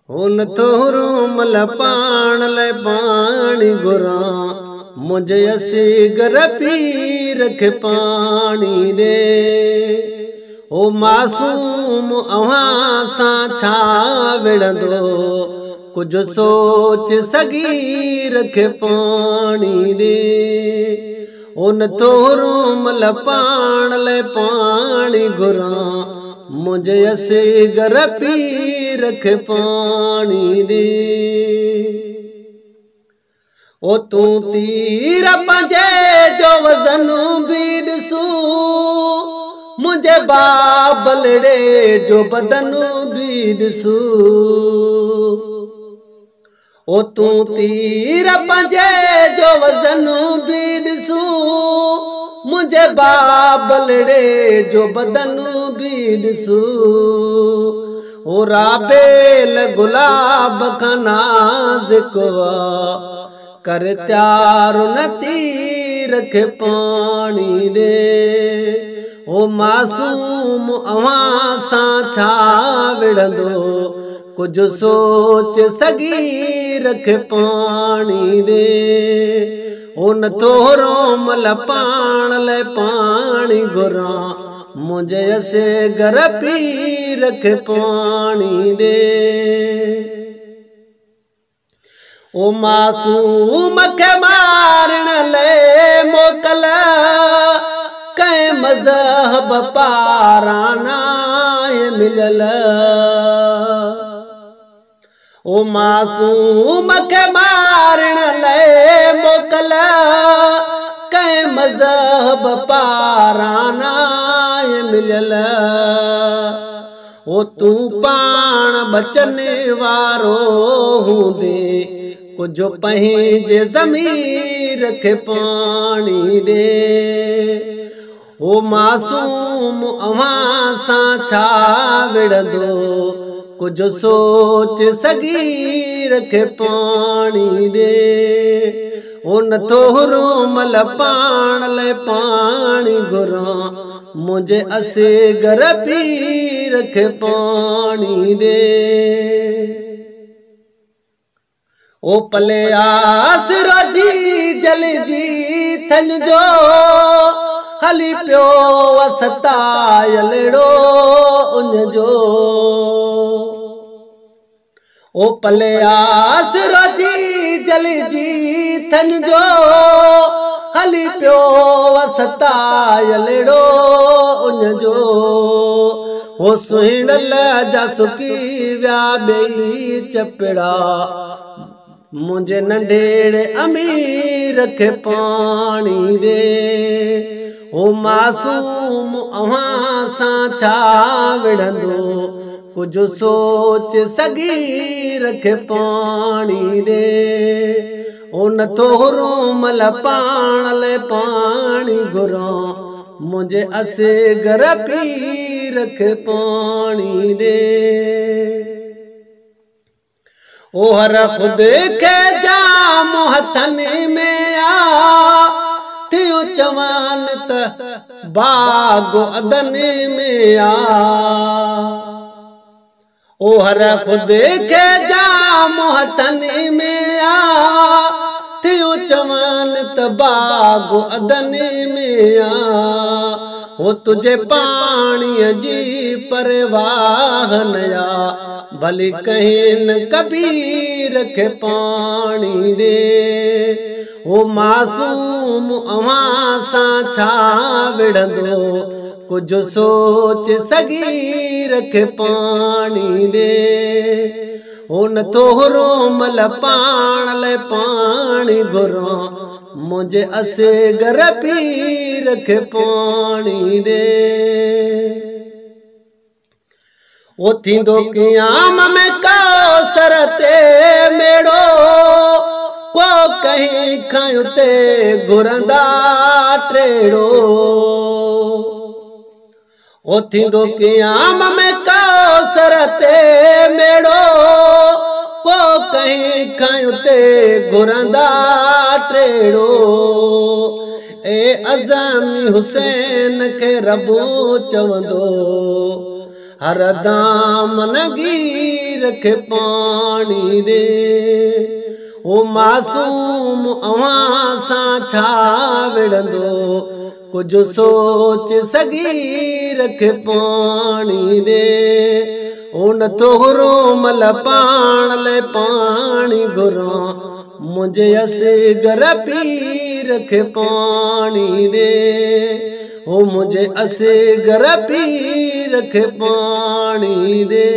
हुन थोरो मल पाण लाइ पाणी घुरां मुंहिंजे असीगर पी रखे पाणी ॾे। ओ मासूम अव्हां सां छा विढ़ंदो कुझु सोच सगी रखे पाणी ॾे। हुन थोरो मल पाण लाइ पाणी घुरां मुंहिंजे असीगर पी रखे पाणी ॾे। ओ तूं तीर पंहिंजे जो वज़न बि ॾिसू मुंहिंजे बाबलड़े जो बदन बि ॾिसू। ओ तूं तीर पंहिंजे जो वज़न बि ॾिसू मुंहिंजे बाबलड़े जो बदन बि ॾिसू। ओ राबेल गुलाब खां नाज़ुक कर त्यार न तीर खे पाणी ॾे। ओ मासूम अव्हां सां छा विढ़ंदो कुझु सोच सगी रखे पाणी ॾे। ओ न थोरो मल पाण लाइ पाणी घुरां मुंहिंजे असीगर पी रखे पाणी ॾे। ओ मासूम खे मारण लाइ मोकल कंहिं मज़हब पारां नाहे मिलियल। ओ मासूम खे मारण लाइ मोकल कंहिं मज़हब पारां नाहे मिलियल। ओ तूं पाण बचने वारो हूंदे कुझु पंहिंजे ज़मीर खे पाणी ॾे। ओ मासूम अव्हां सां छा विढ़ंदो कुझु सोच सगी रखे पाणी ॾे। ओ न थोरो मल पाण लाइ पाणी घुरां मुंहिंजे असीगर पी रखे पाणी ॾे। ओ पले आसरो जी जलजी थन जो हली पियो सतायलड़ो उन जो। ओ पले आसरो जी जलजी थन जो हली पियो सतायलड़ो उन जो। ओ सुहिणल जा सुकी विया ॿई चपड़ा मुंहिंजे नंढेड़े अमीर खे पाणी ॾे। ओ मासूम अव्हां सां छा विढ़ंदो कुझु सोच सगी रखे पाणी ॾे। ओ न थोरो मल पाण लाइ पाणी घुरां मुंहिंजे असीगर पी रखे पाणी ॾे। ओ हर ख़ुद खे जाम हथनि में आ थियो चवान त बाग़ अदनि में आ। ओ हर ख़ुद खे जाम हथनि में आ थियो चवान त बाग़ अदनि में आ। ओ तुझे पाणीअ जी परवाह न आ भली कहीं न कबीर खे पाणी ॾे। ओ मासूम अव्हां सां छा विढ़ंदो कुझु सोच सगी रखे पाणी ॾे। ओ न थोरो मल पाण लाइ पाणी घुरां मुंहिंजे असीगर पी रखे पाणी ॾे। ओ थींदो क़याम में कौसर ते मेड़ो को कहीं खां उते घुरंदा टेड़ो। ओ थींदो क़याम में कौसर ते मेड़ो को कहीं खां उते घुरंदा टेड़ो। ए अज़मी हुसैन खे रबो चवंदो हर दामन गी रखे पानी दे। ओ मासूम अवां सां छा विढ़ंदो, कुछ सोच सगी रखे पानी दे। ओ नथो घुरो मल पाण ले पानी घुरो, मुझे असगर पी रखे पानी दे। ओ मुझे असगर पी रखे पानी दे।